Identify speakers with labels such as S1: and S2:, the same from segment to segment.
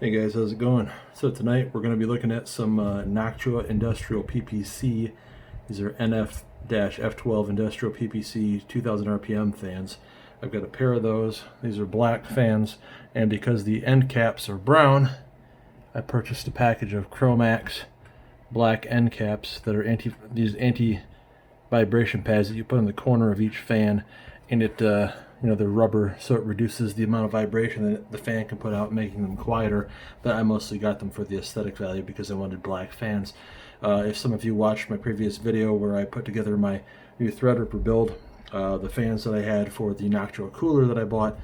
S1: Hey guys, how's it going? So tonight we're going to be looking at some Noctua Industrial PPC. These are NF-F12 Industrial PPC 2000 RPM fans. I've got a pair of those. These are black fans, and because the end caps are brown, I purchased a package of Chromax black end caps that are anti-vibration pads that you put in the corner of each fan, and it they're rubber, so it reduces the amount of vibration that the fan can put out, making them quieter. But I mostly got them for the aesthetic value because I wanted black fans. If some of you watched my previous video where I put together my new Threadripper build, the fans that I had for the Noctua cooler that I bought,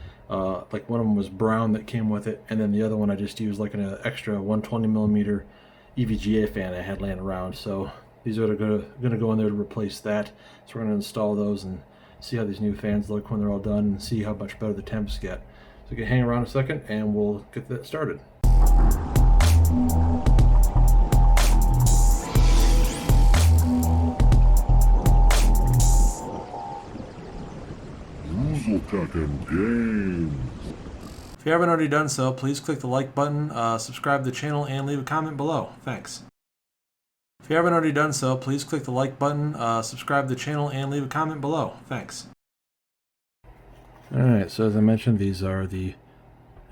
S1: like one of them was brown that came with it, and then the other one I just used like an extra 120mm EVGA fan I had laying around. So these are going to go in there to replace that. So we're going to install those and see how these new fans look when they're all done, and see how much better the temps get. So you can hang around a second and we'll get that started. If you haven't already done so, please click the like button, subscribe to the channel, and leave a comment below. Thanks. If you haven't already done so, please click the like button, subscribe to the channel, and leave a comment below. Thanks. Alright, so as I mentioned, these are the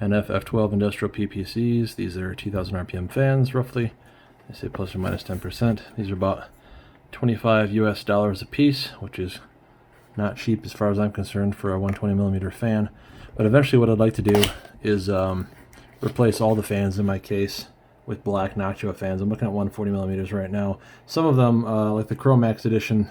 S1: NF-F12 Industrial PPCs. These are 2000 RPM fans, roughly. I say plus or minus 10%. These are about $25 US a piece, which is not cheap as far as I'm concerned for a 120mm fan. But eventually what I'd like to do is replace all the fans in my case with black Noctua fans. I'm looking at 140mm right now. Some of them, like the Chromax edition,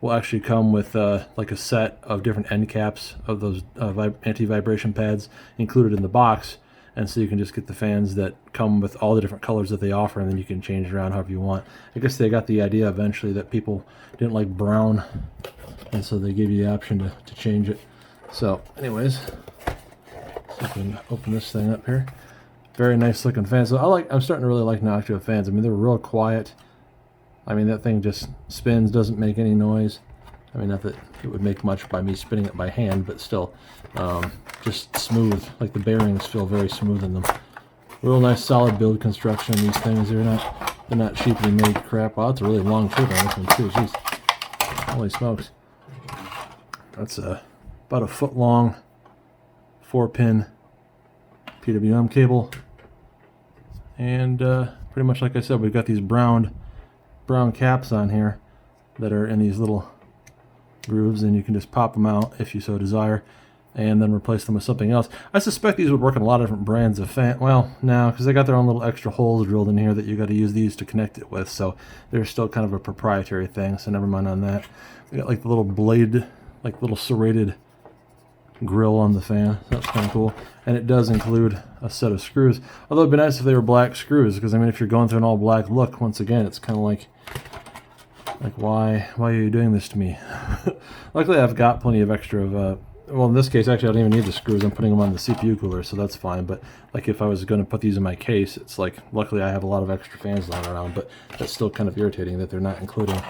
S1: will actually come with like a set of different end caps of those anti-vibration pads included in the box, and so you can just get the fans that come with all the different colors that they offer, and then you can change it around however you want. I guess they got the idea eventually that people didn't like brown, and so they gave you the option to change it. So anyways, so we can open this thing up here. Very nice looking fans. So I'm starting to really like Noctua fans. I mean, they're real quiet. I mean, that thing just spins, doesn't make any noise. I mean, not that it would make much by me spinning it by hand, but still, just smooth. Like the bearings feel very smooth in them. Real nice solid build construction in these things. They're not cheaply made crap. Wow, that's a really long cable on this one too. Jeez. Holy smokes. That's about a foot long 4-pin PWM cable. And pretty much like I said, we've got these brown caps on here that are in these little grooves, and you can just pop them out if you so desire and then replace them with something else. I suspect these would work in a lot of different brands of fan. Well, no, because they got their own little extra holes drilled in here that you got to use these to connect it with, so they're still kind of a proprietary thing, so never mind on that. We got like the little blade, like little serrated grill on the fan. That's kind of cool, and it does include a set of screws, although it'd be nice if they were black screws, because I mean, if you're going through an all black look, once again, it's kind of like why are you doing this to me? Luckily I've got plenty of extra of well, in this case actually I don't even need the screws. I'm putting them on the CPU cooler, so that's fine. But like if I was going to put these in my case, it's like luckily I have a lot of extra fans lying around, but that's still kind of irritating that they're not including.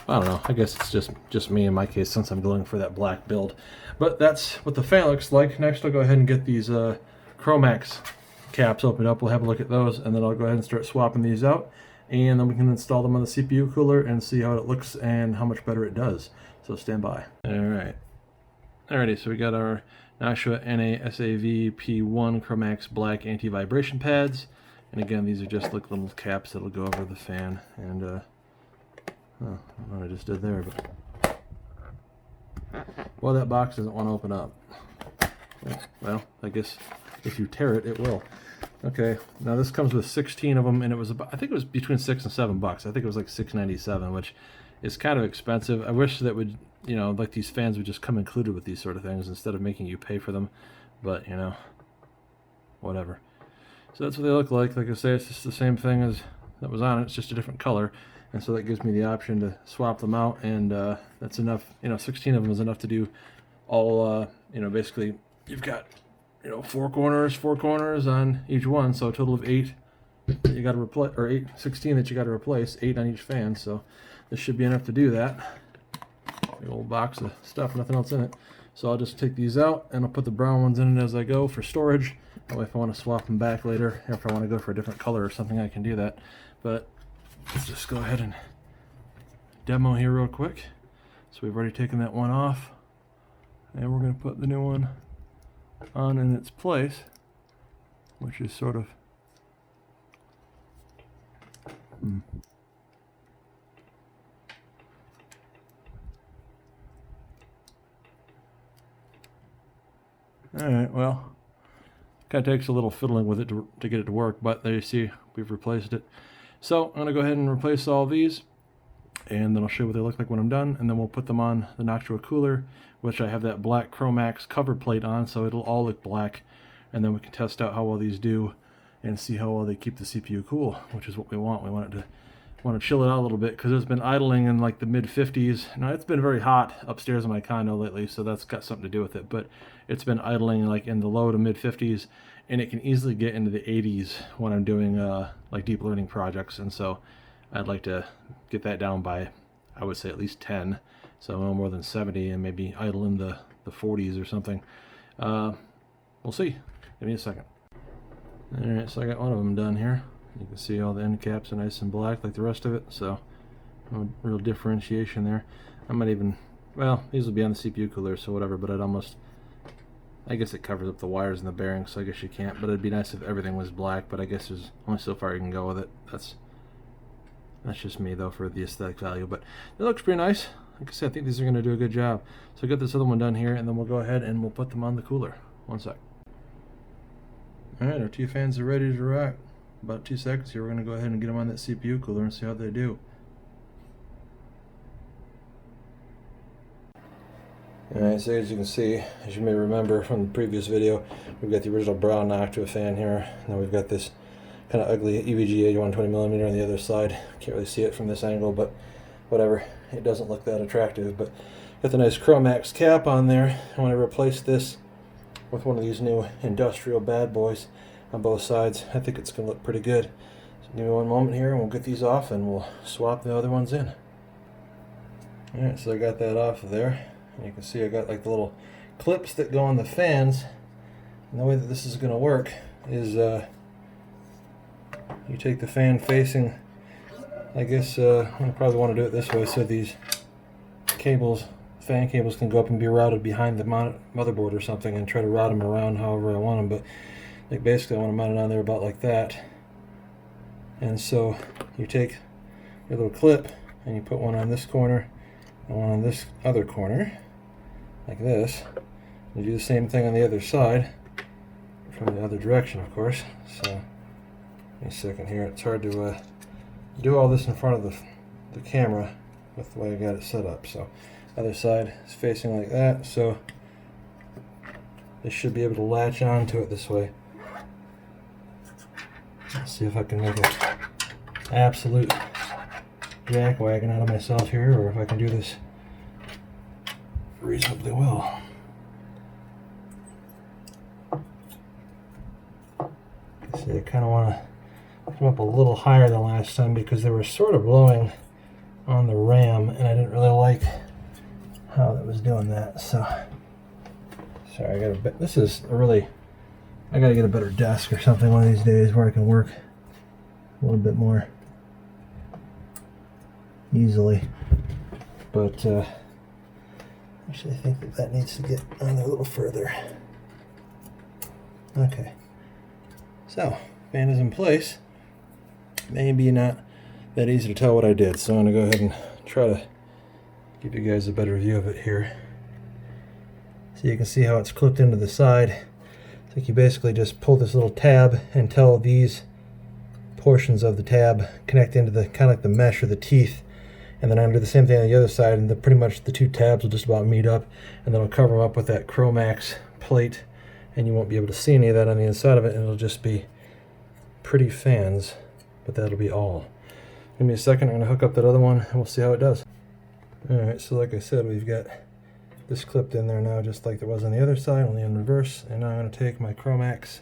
S1: I don't know, I guess it's just me in my case since I'm going for that black build. But that's what the fan looks like. Next I'll go ahead and get these Chromax caps opened up. We'll have a look at those, and then I'll go ahead and start swapping these out, and then we can install them on the CPU cooler and see how it looks and how much better it does. So stand by. Alrighty, so we got our Noctua NA-SAVP1 Chromax black anti-vibration pads, and again these are just like little caps that'll go over the fan. And oh, I don't know what I just did there, but well, that box doesn't want to open up. Well, I guess if you tear it, it will. Okay, now this comes with 16 of them, and it was about, I think it was between $6 and $7. I think it was like $6.97, which is kind of expensive. I wish that would, like these fans would just come included with these sort of things instead of making you pay for them. But whatever. So that's what they look like. Like I say, it's just the same thing as that was on it. It's just a different color. And so that gives me the option to swap them out, and that's enough. 16 of them is enough to do all. Basically, you've got 4 corners on each one, so a total of 8 that you got to replace, or 16 that you got to replace, 8 on each fan. So this should be enough to do that. The old box of stuff, nothing else in it. So I'll just take these out and I'll put the brown ones in it as I go for storage. That way if I want to swap them back later, if I want to go for a different color or something, I can do that. But let's just go ahead and demo here real quick. So we've already taken that one off, and we're going to put the new one on in its place, which is sort of Alright, well, kind of takes a little fiddling with it to get it to work, but there you see, we've replaced it. So I'm going to go ahead and replace all these, and then I'll show you what they look like when I'm done, and then we'll put them on the Noctua cooler, which I have that black Chromax cover plate on, so it'll all look black, and then we can test out how well these do and see how well they keep the CPU cool, which is what we want. We want to chill it out a little bit because it's been idling in like the mid 50s. Now it's been very hot upstairs in my condo lately, so that's got something to do with it, but it's been idling like in the low to mid 50s, and it can easily get into the 80s when I'm doing like deep learning projects, and so I'd like to get that down by, I would say, at least 10, so no more than 70, and maybe idle in the 40s or something. We'll see. Give me a second. Alright, so I got one of them done here. You can see all the end caps are nice and black like the rest of it, so no real differentiation there. I might even, well, these will be on the CPU cooler, so whatever, but I'd almost, I guess it covers up the wires and the bearings, so I guess you can't, but it'd be nice if everything was black, but I guess there's only so far you can go with it. That's just me, though, for the aesthetic value, but it looks pretty nice. Like I said, I think these are going to do a good job. So I'll get this other one done here, and then we'll go ahead and we'll put them on the cooler. One sec. Alright, our two fans are ready to rock. About 2 seconds here, we're going to go ahead and get them on that CPU cooler and see how they do. Alright, so as you can see, as you may remember from the previous video, we've got the original brown Noctua fan here. Now we've got this kind of ugly EVGA 120mm on the other side. Can't really see it from this angle, but whatever. It doesn't look that attractive, but got the nice Chromax cap on there. I want to replace this with one of these new industrial bad boys on both sides. I think it's going to look pretty good. So give me one moment here and we'll get these off and we'll swap the other ones in. Alright, so I got that off of there. And you can see I got like the little clips that go on the fans. And the way that this is going to work is you take the fan facing, I guess I probably want to do it this way so these cables, fan cables, can go up and be routed behind the motherboard or something and try to route them around however I want them. But like basically I want to mount it on there about like that. And so you take your little clip and you put one on this corner and one on this other corner, like this. You do the same thing on the other side, from the other direction of course. So give me a second here, it's hard to do all this in front of the camera with the way I got it set up. So other side is facing like that, so they should be able to latch on to it this way. Let's see if I can make an absolute jackwagon out of myself here, or if I can do this reasonably well. See, I kind of want to come up a little higher than last time because they were sort of blowing on the RAM and I didn't really like how that was doing that. So sorry, I got a bit, this is a really, I got to get a better desk or something one of these days where I can work a little bit more easily. But actually I think that needs to get on there a little further. Okay, so fan is in place. Maybe not that easy to tell what I did, so I'm going to go ahead and try to give you guys a better view of it here. So you can see how it's clipped into the side. I think you basically just pull this little tab until these portions of the tab connect into the kind of like the mesh or the teeth, and then I'm going to do the same thing on the other side, and pretty much the two tabs will just about meet up, and then I'll cover them up with that Chromax plate, and you won't be able to see any of that on the inside of it, and it'll just be pretty fans, but that'll be all. Give me a second, I'm going to hook up that other one and we'll see how it does. Alright, so like I said, we've got this clipped in there now just like there was on the other side, only in reverse. And now I'm going to take my Chromax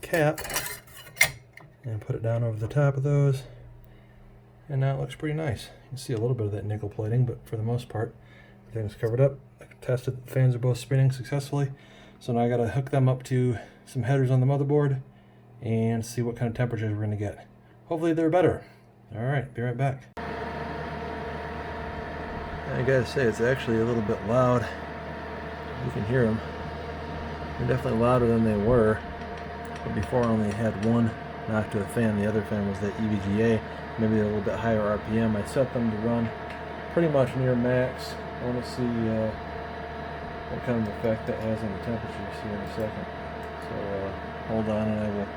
S1: cap and put it down over the top of those. And now it looks pretty nice. You can see a little bit of that nickel plating, but for the most part, everything's covered up. I can tested the fans are both spinning successfully. So now I gotta hook them up to some headers on the motherboard and see what kind of temperatures we're gonna get. Hopefully they're better. All right, be right back. I gotta say, it's actually a little bit loud. You can hear them. They're definitely louder than they were. But before I only had one Noctua fan. The other fan was the EVGA. Maybe a little bit higher RPM. I set them to run pretty much near max. I want to see what kind of effect that has on the temperatures here in a second. So hold on, and I will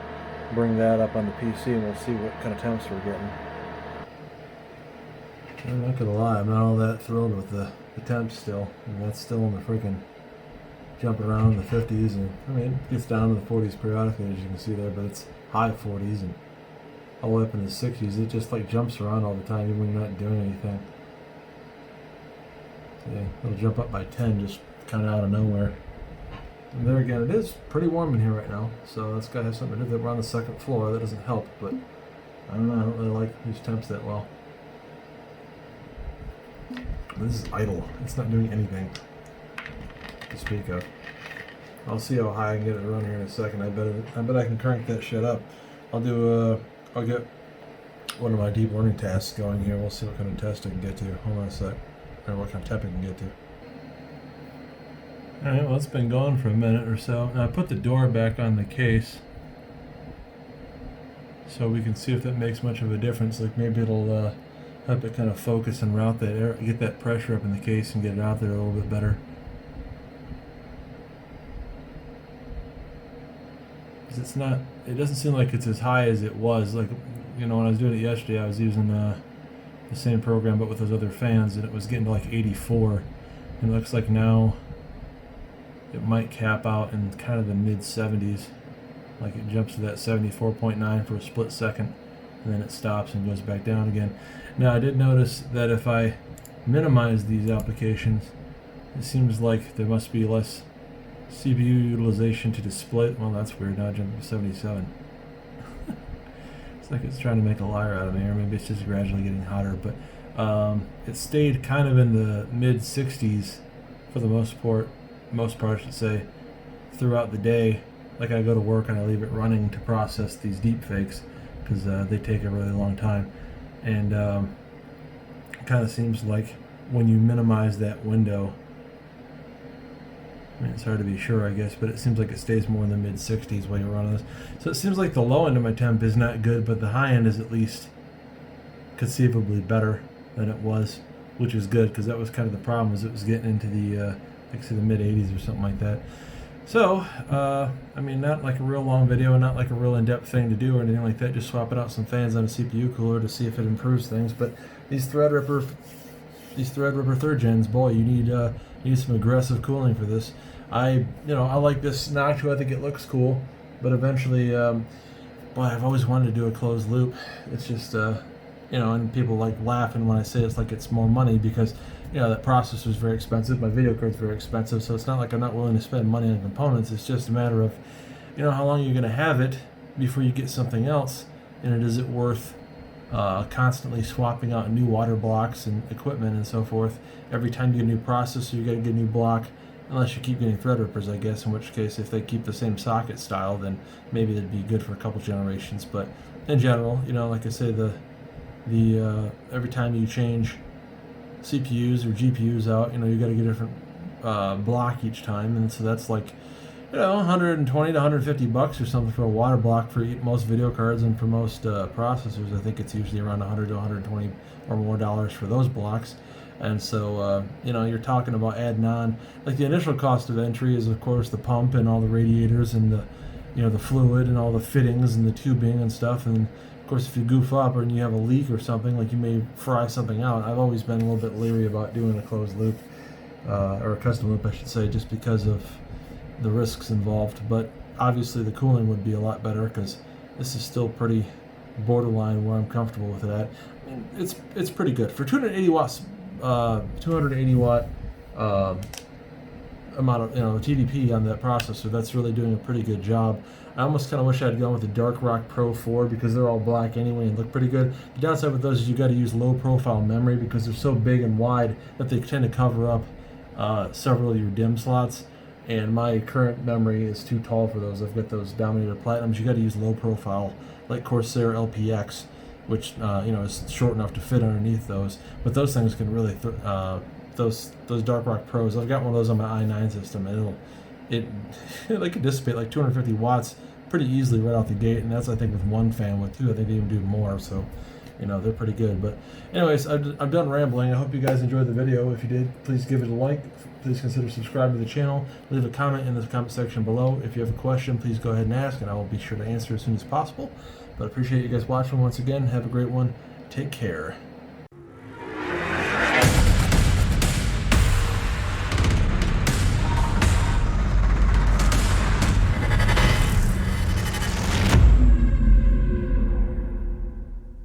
S1: bring that up on the PC and we'll see what kind of temps we're getting. I'm not gonna lie, I'm not all that thrilled with the temps still. I mean, that's still in the freaking jumping around in the 50s, and I mean it gets down to the 40s periodically, as you can see there, but it's high 40s and all the way up in the 60s. It just like jumps around all the time even when you're not doing anything. So yeah, it'll jump up by 10 just kind of out of nowhere. And there again, it is pretty warm in here right now, so that's got to have something to do with it. We're on the second floor, that doesn't help, but I don't know, I don't really like these temps that well. This is idle. It's not doing anything to speak of. I'll see how high I can get it around here in a second. I bet I can crank that shit up. I'll get one of my deep learning tasks going here. We'll see what kind of test I can get to. Hold on a sec. Or what kind of temp I can get to. Alright, well, it's been going for a minute or so. Now I put the door back on the case so we can see if that makes much of a difference. Like maybe it'll help it kind of focus and route that air, get that pressure up in the case and get it out there a little bit better. Because it's not, it doesn't seem like it's as high as it was. Like, you know, when I was doing it yesterday, I was using the same program but with those other fans, and it was getting to like 84. And it looks like now it might cap out in kind of the mid 70s. Like it jumps to that 74.9 for a split second, and then it stops and goes back down again. Now I did notice that if I minimize these applications, it seems like there must be less CPU utilization to display. Well, that's weird. Now jumping to 77. It's like it's trying to make a liar out of me, or maybe it's just gradually getting hotter. But it stayed kind of in the mid 60s for the most part, I should say, throughout the day. Like I go to work and I leave it running to process these deep fakes because they take a really long time, and it kind of seems like when you minimize that window, I mean, it's hard to be sure, I guess, but it seems like it stays more in the mid 60s while you're running this. So it seems like the low end of my temp is not good, but the high end is at least conceivably better than it was, which is good, because that was kind of the problem, is it was getting into the like say the mid 80s or something like that. So I mean, not like a real long video, not like a real in-depth thing to do or anything like that, just swapping out some fans on a CPU cooler to see if it improves things. But these Threadripper 3rd gens, boy, you need some aggressive cooling for this. I like this Noctua. I think it looks cool, but eventually, boy, I've always wanted to do a closed loop. It's just and people like laughing when I say it's like it's more money, because that processor is very expensive, my video card's very expensive, so it's not like I'm not willing to spend money on components. It's just a matter of how long you're going to have it before you get something else, and is it worth constantly swapping out new water blocks and equipment and so forth. Every time you get a new processor, you got to get a new block, unless you keep getting Threadrippers, I guess, in which case if they keep the same socket style, then maybe that'd be good for a couple generations. But in general, like I say, the every time you change CPUs or GPUs out, you got to get a different block each time, and so that's like 120 to 150 bucks or something for a water block for most video cards, and for most processors I think it's usually around 100 to 120 or more dollars for those blocks. And so you're talking about adding on, like, the initial cost of entry is of course the pump and all the radiators and the fluid and all the fittings and the tubing and stuff. And of course, if you goof up or you have a leak or something, like you may fry something out. I've always been a little bit leery about doing a closed loop, or a custom loop I should say, just because of the risks involved. But obviously the cooling would be a lot better, because this is still pretty borderline where I'm comfortable with that. I mean, it's pretty good for 280 watts, 280 watt amount of TDP on that processor. That's really doing a pretty good job. I almost kind of wish I had gone with the Dark Rock Pro 4, because they're all black anyway and look pretty good. The downside with those is you got to use low profile memory, because they're so big and wide that they tend to cover up several of your DIMM slots, and my current memory is too tall for those. I've got those Dominator Platinums. You got to use low profile, like Corsair LPX, which is short enough to fit underneath those. But those things can really those Dark Rock Pros. I've got one of those on my i9 system, and it can dissipate like 250 watts pretty easily right out the gate, and that's I think with one fan. With two, I think they even do more. So, they're pretty good. But anyways, I'm done rambling. I hope you guys enjoyed the video. If you did, please give it a like. Please consider subscribing to the channel. Leave a comment in the comment section below. If you have a question, please go ahead and ask, and I will be sure to answer as soon as possible. But I appreciate you guys watching once again. Have a great one. Take care.